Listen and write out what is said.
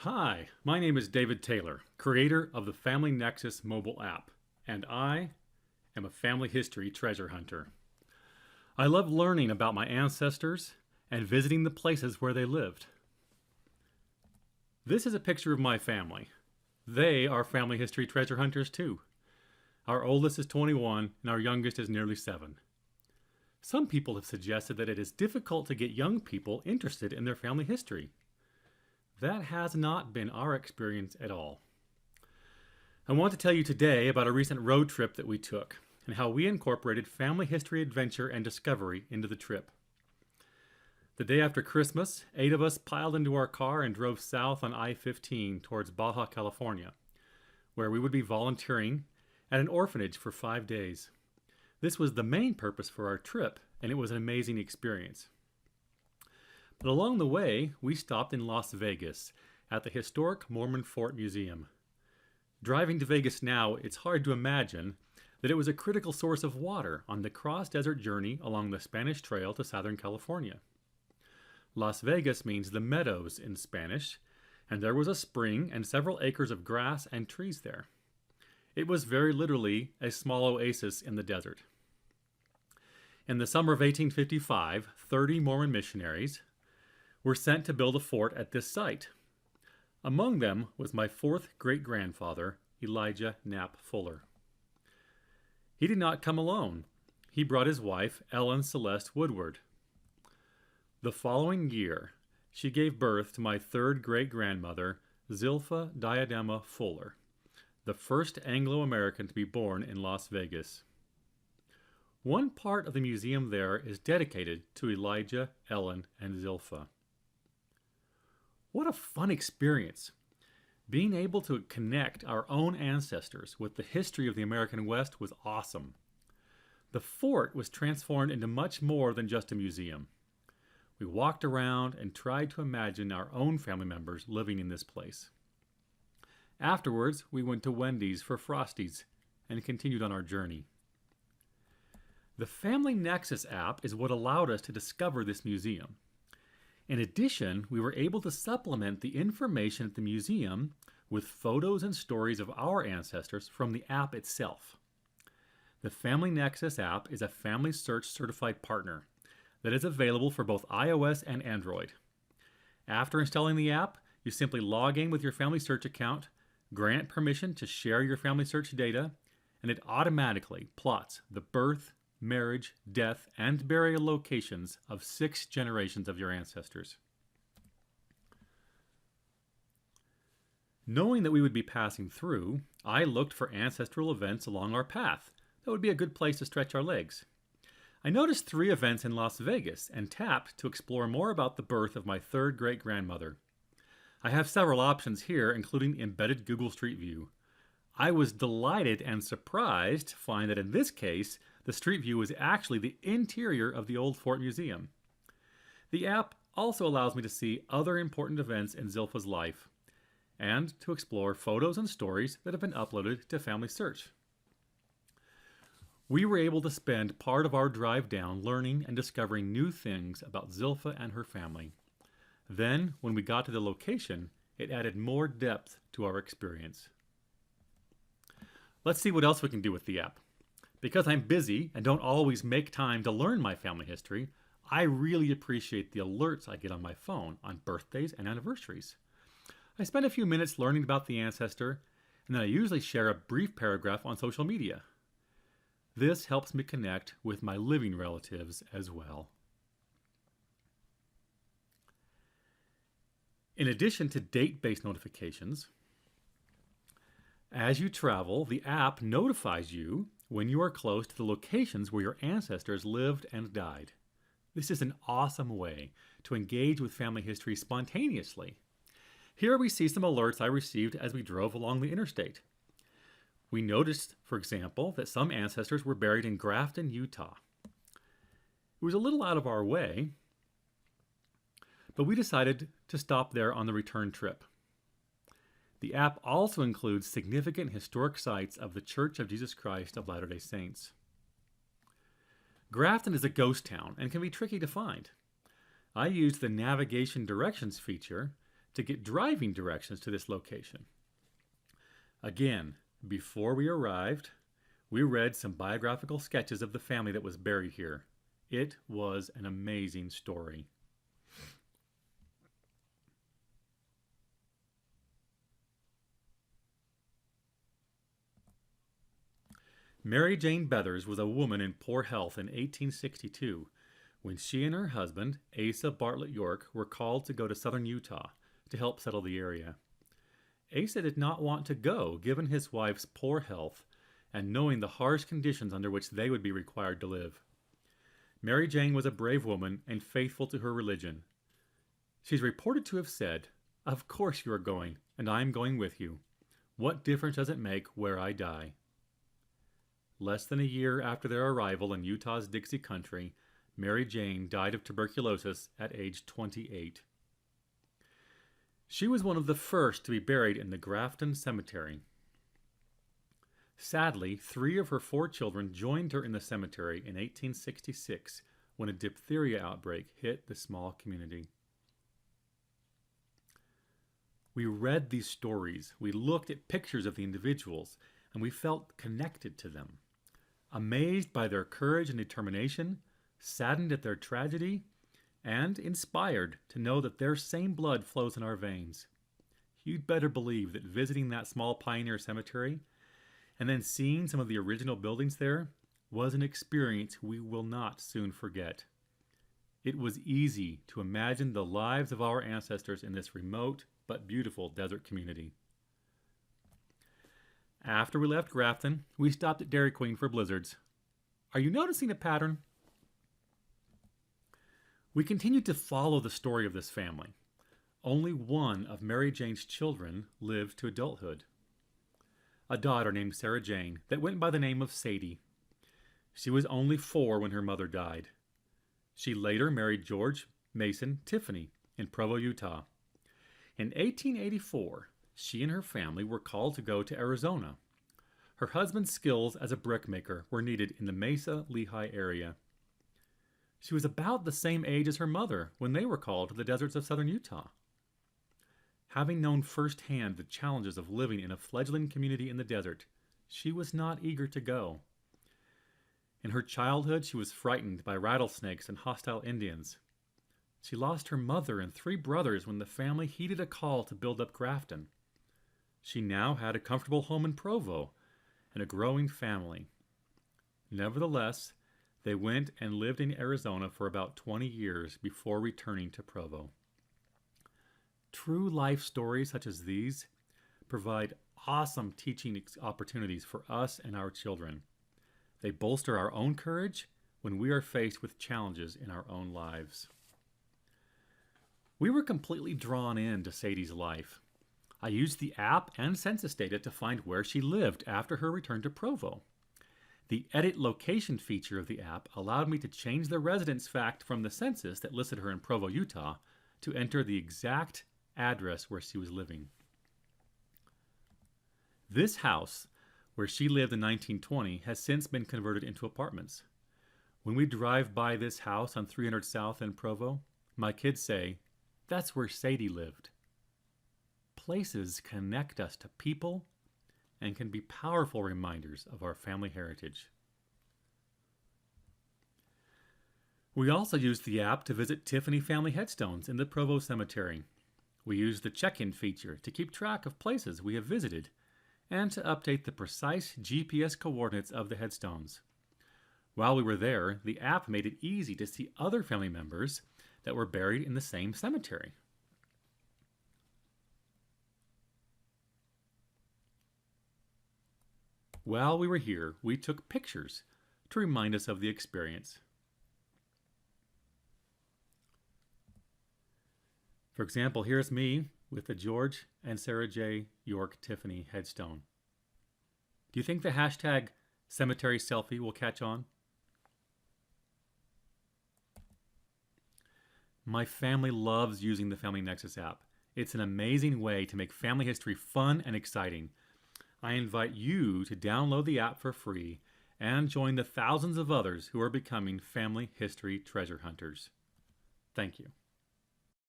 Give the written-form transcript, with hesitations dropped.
Hi, my name is David Taylor, creator of the Family Nexus mobile app, and I am a family history treasure hunter. I love learning about my ancestors and visiting the places where they lived. This is a picture of my family. They are family history treasure hunters too. Our oldest is 21 and our youngest is nearly 7. Some people have suggested that it is difficult to get young people interested in their family history. That has not been our experience at all. I want to tell you today about a recent road trip that we took and how we incorporated family history adventure and discovery into the trip. The day after Christmas, 8 of us piled into our car and drove south on I-15 towards Baja California, where we would be volunteering at an orphanage for 5 days. This was the main purpose for our trip, and it was an amazing experience. But along the way, we stopped in Las Vegas at the historic Mormon Fort Museum. Driving to Vegas now, it's hard to imagine that it was a critical source of water on the cross-desert journey along the Spanish Trail to Southern California. Las Vegas means the meadows in Spanish, and there was a spring and several acres of grass and trees there. It was very literally a small oasis in the desert. In the summer of 1855, 30 Mormon missionaries were sent to build a fort at this site. Among them was my 4th great-grandfather, Elijah Knapp Fuller. He did not come alone. He brought his wife, Ellen Celeste Woodward. The following year, she gave birth to my 3rd great-grandmother, Zilpha Diadema Fuller, the first Anglo-American to be born in Las Vegas. One part of the museum there is dedicated to Elijah, Ellen, and Zilpha. What a fun experience! Being able to connect our own ancestors with the history of the American West was awesome. The fort was transformed into much more than just a museum. We walked around and tried to imagine our own family members living in this place. Afterwards, we went to Wendy's for Frosties and continued on our journey. The Family Nexus app is what allowed us to discover this museum. In addition, we were able to supplement the information at the museum with photos and stories of our ancestors from the app itself. The Family Nexus app is a Family Search certified partner that is available for both iOS and Android. After installing the app, you simply log in with your Family Search account, grant permission to share your Family Search data, and it automatically plots the birth, marriage, death, and burial locations of 6 generations of your ancestors. Knowing that we would be passing through, I looked for ancestral events along our path that would be a good place to stretch our legs. I noticed 3 events in Las Vegas and tapped to explore more about the birth of my 3rd great-grandmother. I have several options here, including embedded Google Street View. I was delighted and surprised to find that in this case, the Street View was actually the interior of the old Fort Museum. The app also allows me to see other important events in Zilpha's life and to explore photos and stories that have been uploaded to Family Search. We were able to spend part of our drive down learning and discovering new things about Zilpha and her family. Then, when we got to the location, it added more depth to our experience. Let's see what else we can do with the app. Because I'm busy and don't always make time to learn my family history, I really appreciate the alerts I get on my phone on birthdays and anniversaries. I spend a few minutes learning about the ancestor, and then I usually share a brief paragraph on social media. This helps me connect with my living relatives as well. In addition to date-based notifications, as you travel, the app notifies you when you are close to the locations where your ancestors lived and died. This is an awesome way to engage with family history spontaneously. Here we see some alerts I received as we drove along the interstate. We noticed, for example, that some ancestors were buried in Grafton, Utah. It was a little out of our way, but we decided to stop there on the return trip. The app also includes significant historic sites of the Church of Jesus Christ of Latter-day Saints. Grafton is a ghost town and can be tricky to find. I used the navigation directions feature to get driving directions to this location. Again, before we arrived, we read some biographical sketches of the family that was buried here. It was an amazing story. Mary Jane Bethers was a woman in poor health in 1862 when she and her husband, Asa Bartlett York, were called to go to southern Utah to help settle the area. Asa did not want to go given his wife's poor health and knowing the harsh conditions under which they would be required to live. Mary Jane was a brave woman and faithful to her religion. She's reported to have said, "Of course you are going, and I am going with you. What difference does it make where I die?" Less than a year after their arrival in Utah's Dixie Country, Mary Jane died of tuberculosis at age 28. She was one of the first to be buried in the Grafton Cemetery. Sadly, 3 of her 4 children joined her in the cemetery in 1866 when a diphtheria outbreak hit the small community. We read these stories, we looked at pictures of the individuals, and we felt connected to them. Amazed by their courage and determination, saddened at their tragedy, and inspired to know that their same blood flows in our veins. You'd better believe that visiting that small pioneer cemetery and then seeing some of the original buildings there was an experience we will not soon forget. It was easy to imagine the lives of our ancestors in this remote but beautiful desert community. After we left Grafton, we stopped at Dairy Queen for blizzards. Are you noticing a pattern? We continued to follow the story of this family. Only one of Mary Jane's children lived to adulthood. A daughter named Sarah Jane that went by the name of Sadie. She was only 4 when her mother died. She later married George Mason Tiffany in Provo, Utah. In 1884, she and her family were called to go to Arizona. Her husband's skills as a brickmaker were needed in the Mesa-Lehigh area. She was about the same age as her mother when they were called to the deserts of southern Utah. Having known firsthand the challenges of living in a fledgling community in the desert, she was not eager to go. In her childhood, she was frightened by rattlesnakes and hostile Indians. She lost her mother and 3 brothers when the family heeded a call to build up Grafton. She now had a comfortable home in Provo and a growing family. Nevertheless, they went and lived in Arizona for about 20 years before returning to Provo. True life stories such as these provide awesome teaching opportunities for us and our children. They bolster our own courage when we are faced with challenges in our own lives. We were completely drawn into Sadie's life. I used the app and census data to find where she lived after her return to Provo. The Edit Location feature of the app allowed me to change the residence fact from the census that listed her in Provo, Utah, to enter the exact address where she was living. This house, where she lived in 1920, has since been converted into apartments. When we drive by this house on 300 South in Provo, my kids say, "That's where Sadie lived." Places connect us to people and can be powerful reminders of our family heritage. We also used the app to visit Tiffany family headstones in the Provo Cemetery. We used the check-in feature to keep track of places we have visited and to update the precise GPS coordinates of the headstones. While we were there, the app made it easy to see other family members that were buried in the same cemetery. While we were here, we took pictures to remind us of the experience. For example, here's me with the George and Sarah J. York Tiffany headstone. Do you think the hashtag cemetery selfie will catch on? My family loves using the Family Nexus app. It's an amazing way to make family history fun and exciting. I invite you to download the app for free and join the thousands of others who are becoming family history treasure hunters. Thank you.